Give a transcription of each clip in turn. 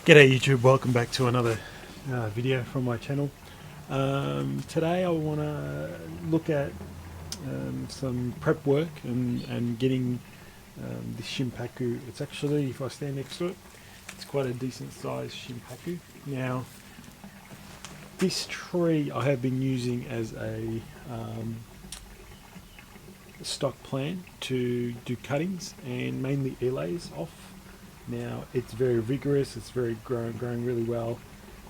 G'day YouTube, welcome back to another video from my channel. Today I want to look at some prep work and getting this shimpaku. It's actually, if I stand next to it, it's quite a decent sized shimpaku. Now this tree I have been using as a stock plant to do cuttings and mainly elays off. Now it's very vigorous, it's very growing really well.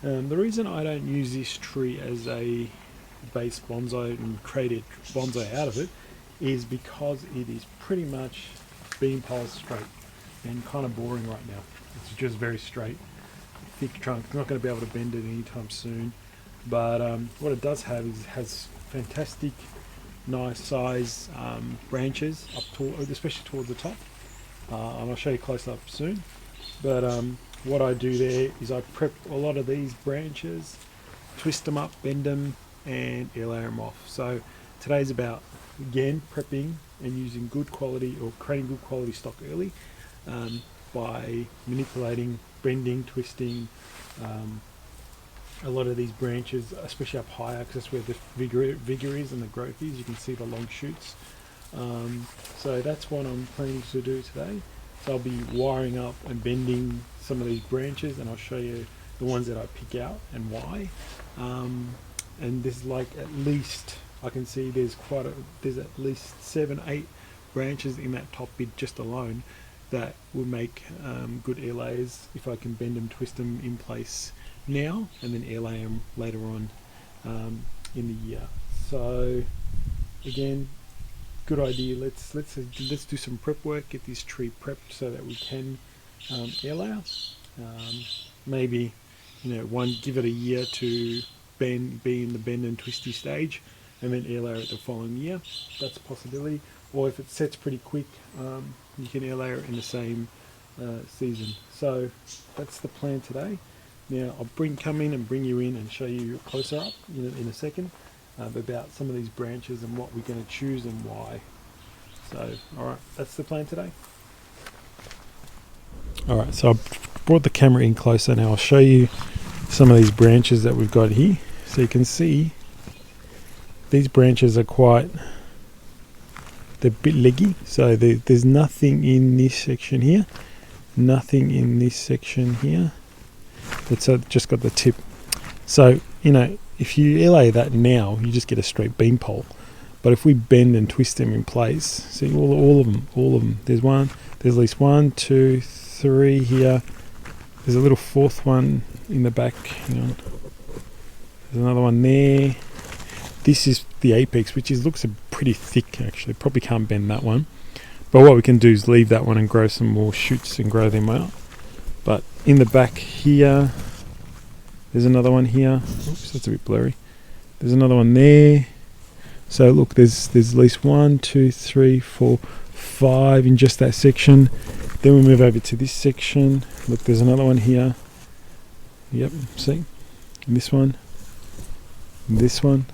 The reason I don't use this tree as a base bonsai and create a bonsai out of it is because it is pretty much beam poles straight and kind of boring right now. It's just very straight, thick trunk. It's not going to be able to bend it anytime soon, but what it does have is it has fantastic nice size branches up to, especially towards the top. And I'll show you close up soon, but what I do there is I prep a lot of these branches, twist them up, bend them, and elay them off. So today's about, again, prepping and using good quality or creating good quality stock early by manipulating, bending, twisting a lot of these branches, especially up higher, because that's where the vigor is and the growth is. You can see the long shoots. So that's what I'm planning to do today. So I'll be wiring up and bending some of these branches, and I'll show you the ones that I pick out and why. And there's like at least, I can see there's at least 7-8 branches in that top bit just alone that will make good elays if I can bend them, twist them in place now, and then elay them later on in the year. So again, good idea. Let's do some prep work, get this tree prepped so that we can elay. Maybe give it a year to be in the bend and twisty stage, and then elay it the following year. That's a possibility. Or if it sets pretty quick, you can elay it in the same season. So that's the plan today. Now I'll come in and bring you in and show you closer up in a second. About some of these branches and what we're going to choose and why. So, alright, that's the plan today. Alright, so I've brought the camera in closer now. I'll show you some of these branches that we've got here. So you can see these branches are they're a bit leggy. So there's nothing in this section here. Nothing in this section here. It's just got the tip. So, if you elay that now, you just get a straight beam pole. But if we bend and twist them in place, see all of them. There's at least 1, 2, 3 here. There's a little fourth one in the back. Hang on. There's another one there. This is the apex, which looks pretty thick actually. Probably can't bend that one. But what we can do is leave that one and grow some more shoots and grow them out. But in the back here, there's another one here. Oops, that's a bit blurry. There's another one there. So look, there's at least 1, 2, 3, 4, 5 in just that section. Then we move over to this section. Look, there's another one here. Yep, see? And this one. And this one.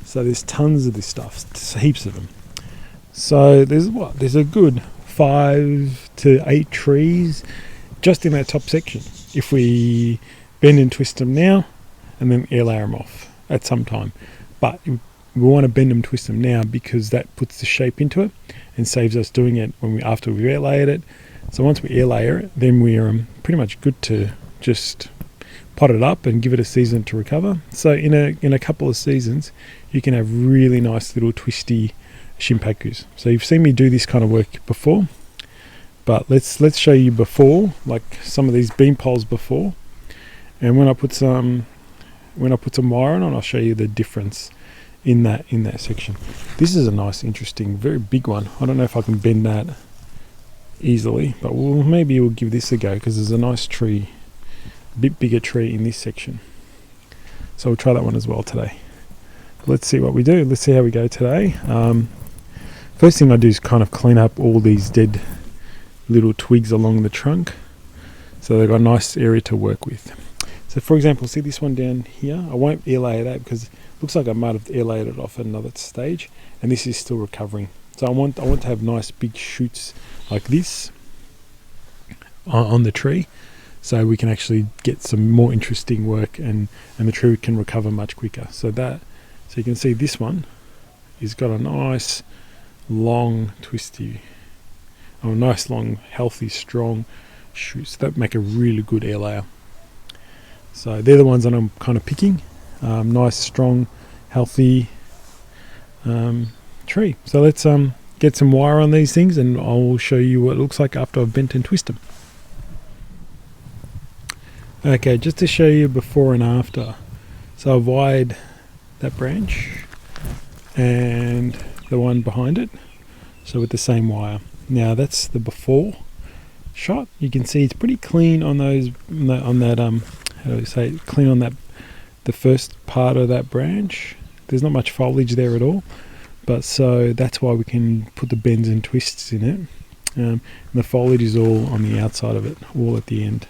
So there's tons of this stuff. There's heaps of them. So there's a good 5 to 8 trees just in that top section. If we bend and twist them now and then elay them off at some time. But we want to bend them, twist them now because that puts the shape into it and saves us doing it after we've elayed it. So once we elay it, then we're pretty much good to just pot it up and give it a season to recover. So in a couple of seasons, you can have really nice little twisty shimpakus. So you've seen me do this kind of work before, but let's show you before, like some of these beam poles before, and when I put some wire on, I'll show you the difference in that section. This is a nice, interesting, very big one. I don't know if I can bend that easily, but maybe we'll give this a go because there's a nice tree, a bit bigger tree in this section. So we'll try that one as well today. Let's see what we do. Let's see how we go today. First thing I do is kind of clean up all these dead little twigs along the trunk, so they've got a nice area to work with. So for example, see this one down here? I won't elay that because it looks like I might have elayed it off at another stage, and this is still recovering. So I want to have nice big shoots like this on the tree. so we can actually get some more interesting work, and the tree can recover much quicker. So you can see this one has got a nice long twisty, nice long healthy strong shoots that make a really good air layer. So they're the ones that I'm kind of picking. Nice strong healthy tree. So let's get some wire on these things, and I'll show you what it looks like after I've bent and twisted them. Okay, just to show you before and after. So I've wired that branch and the one behind it, so with the same wire. Now that's the before shot. You can see it's pretty clean on those, on that how do I say it? Clean on that, the first part of that branch. There's not much foliage there at all, but so that's why we can put the bends and twists in it. And the foliage is all on the outside of it, all at the end.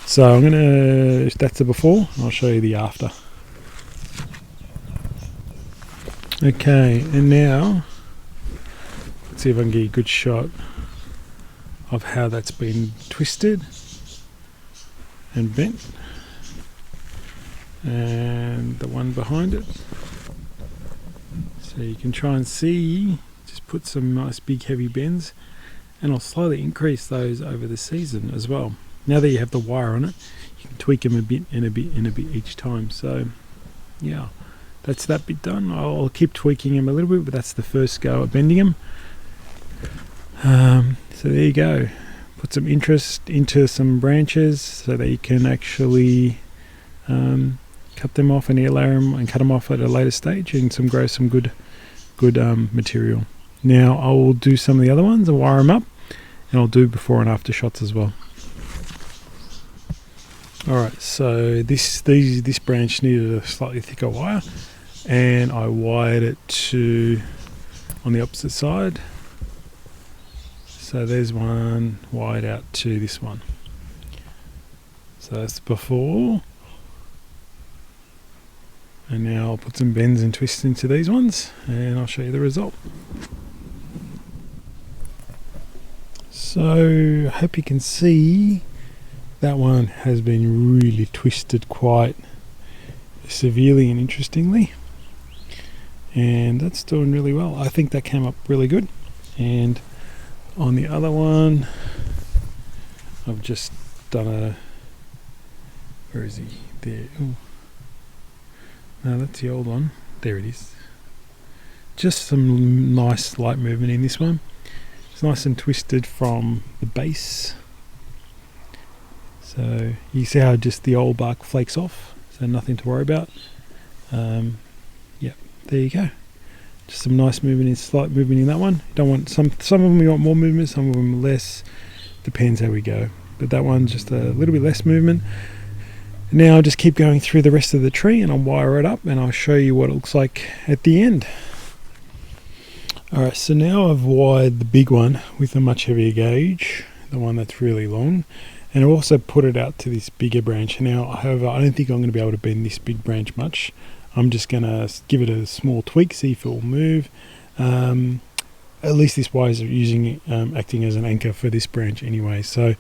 So that's the before, I'll show you the after. Okay, and now let's see if I can get a good shot of how that's been twisted and bent, and the one behind it. So you can try and see, just put some nice big heavy bends, and I'll slowly increase those over the season as well. Now that you have the wire on it, you can tweak them a bit and a bit and a bit each time. So yeah, that's that bit done. I'll keep tweaking them a little bit, but that's the first go at bending them. So there you go. Put some interest into some branches so that you can actually cut them off and air layer them and cut them off at a later stage, and grow some good material. Now I will do some of the other ones and wire them up, and I'll do before and after shots as well. Alright, so this branch needed a slightly thicker wire, and I wired it to on the opposite side. So there's one wired out to this one. So that's before. And now I'll put some bends and twists into these ones, and I'll show you the result. So I hope you can see that one has been really twisted quite severely and interestingly, and that's doing really well. I think that came up really good. And on the other one, I've just done where is he? There. Ooh. No, that's the old one. There it is. Just some nice light movement in this one. It's nice and twisted from the base. So you see how just the old bark flakes off, so nothing to worry about. Yeah, there you go. Just some nice movement, slight movement in that one. You don't want some of them you want more movement, some of them less. Depends how we go. But that one's just a little bit less movement. Now I'll just keep going through the rest of the tree, and I'll wire it up, and I'll show you what it looks like at the end. Alright, so now I've wired the big one with a much heavier gauge, the one that's really long, and I've also put it out to this bigger branch. Now, however, I don't think I'm going to be able to bend this big branch much. I'm just going to give it a small tweak, see if it will move. At least this wire is acting as an anchor for this branch anyway. So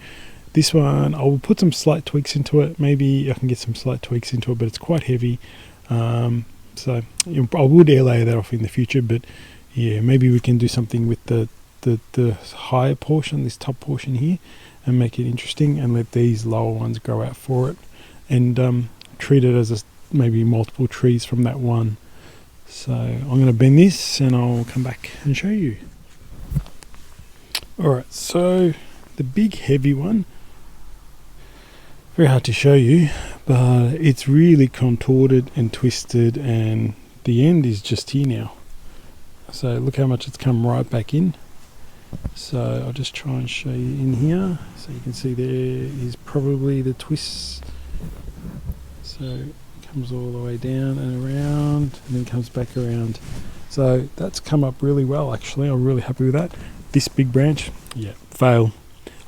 this one, I will put some slight tweaks into it. Maybe I can get some slight tweaks into it, but it's quite heavy. So I would air layer that off in the future, but yeah, maybe we can do something with the higher portion, this top portion here, and make it interesting, and let these lower ones grow out for it, and treat it as maybe multiple trees from that one. So I'm going to bend this, and I'll come back and show you. Alright, so the big heavy one, very hard to show you, but it's really contorted and twisted, and the end is just here now. So look how much it's come right back in. So I'll just try and show you in here. So you can see there is probably the twist. So it comes all the way down and around, and then comes back around. So that's come up really well, actually. I'm really happy with that. This big branch, yeah, fail.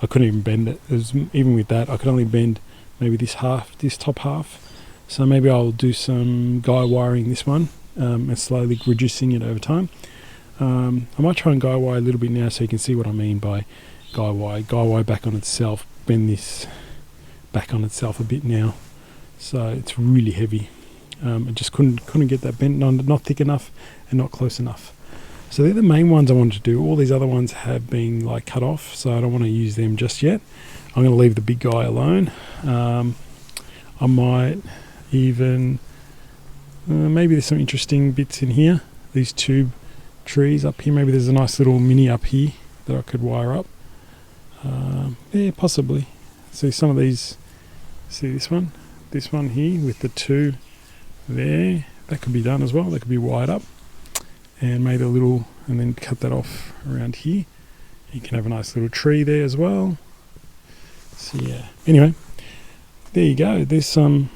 I couldn't even bend it. Even with that, I could only bend maybe this top half. So maybe I'll do some guy wiring this one, and slowly reducing it over time. I might try and guy wire a little bit now, so you can see what I mean by guy wire. Guy wire back on itself, bend this back on itself a bit now. So it's really heavy. I just couldn't get that bent, not thick enough and not close enough. So they're the main ones I wanted to do. All these other ones have been like cut off, so I don't want to use them just yet. I'm going to leave the big guy alone. I might even maybe there's some interesting bits in here. These tube trees up here. Maybe there's a nice little mini up here that I could wire up. Yeah, possibly. See some of these. See this one here with the two there. That could be done as well. That could be wired up, and maybe a little, and then cut that off around here. You can have a nice little tree there as well. So yeah. Anyway, there you go. There's some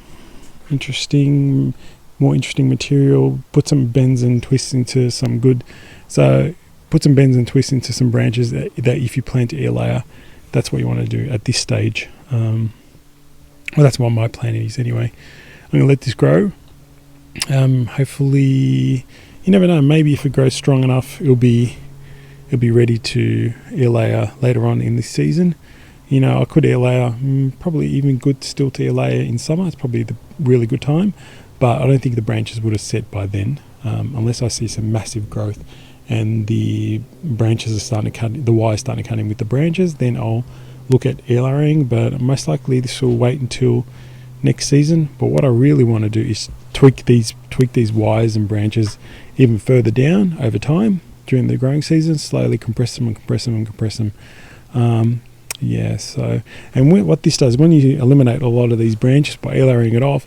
more interesting material. Put some bends and twists into some good. So put some bends and twists into some branches that if you plan to air layer, that's what you want to do at this stage. Well, that's what my plan is anyway. I'm going to let this grow. Hopefully, you never know, maybe if it grows strong enough, it'll be ready to air layer later on in this season. You know, I could air layer, probably even good still to air layer in summer. It's probably the really good time, but I don't think the branches would have set by then, unless I see some massive growth and the branches are starting to cut, the wires starting to cut in with the branches. Then I'll look at air layering, but most likely this will wait until next season. But what I really want to do is tweak these wires and branches even further down over time during the growing season, slowly compress them and compress them and compress them. Yeah, so, and what this does, when you eliminate a lot of these branches by air layering it off,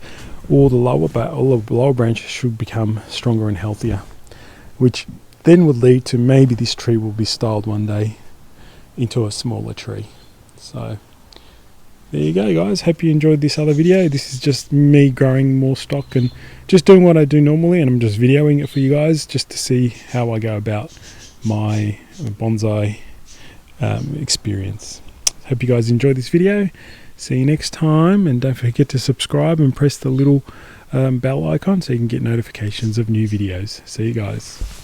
all the lower branches should become stronger and healthier, which then would lead to maybe this tree will be styled one day into a smaller tree. So there you go, guys. Hope you enjoyed this other video. This is just me growing more stock and just doing what I do normally, and I'm just videoing it for you guys just to see how I go about my bonsai experience. Hope you guys enjoyed this video. See you next time, and don't forget to subscribe and press the little bell icon so you can get notifications of new videos. See you guys.